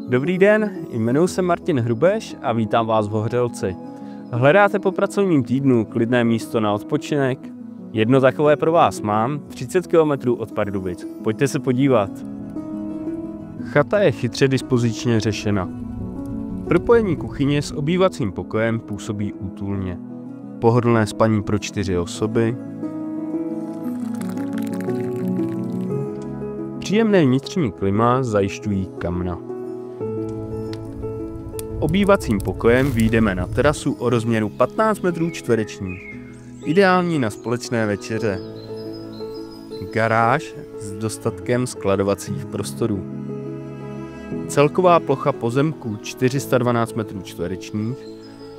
Dobrý den, jmenuji se Martin Hrubeš a vítám vás v Hořelci. Hledáte po pracovním týdnu klidné místo na odpočinek? Jedno takové pro vás mám, 30 km od Pardubic. Pojďte se podívat. Chata je chytře dispozičně řešena. Propojení kuchyně s obývacím pokojem působí útulně. Pohodlné spaní pro 4 osoby. Příjemné vnitřní klima zajišťují kamna. Obývacím pokojem vyjdeme na terasu o rozměru 15 m², ideální na společné večeře. Garáž s dostatkem skladovacích prostorů. Celková plocha pozemku 412 m²,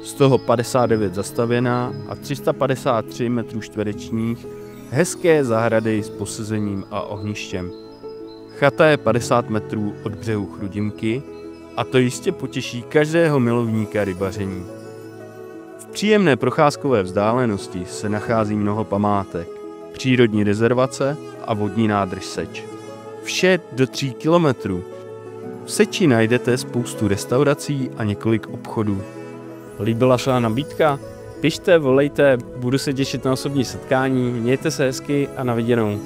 z toho 59 zastavěná a 353 m², hezké zahrady s posezením a ohništěm. Chata je 50 metrů od břehu Chrudimky a to jistě potěší každého milovníka rybaření. V příjemné procházkové vzdálenosti se nachází mnoho památek, přírodní rezervace a vodní nádrž Seč. Vše do 3 kilometrů. V Seči najdete spoustu restaurací a několik obchodů. Líbila se vám nabídka? Pište, volejte, budu se těšit na osobní setkání, mějte se hezky a na viděnou.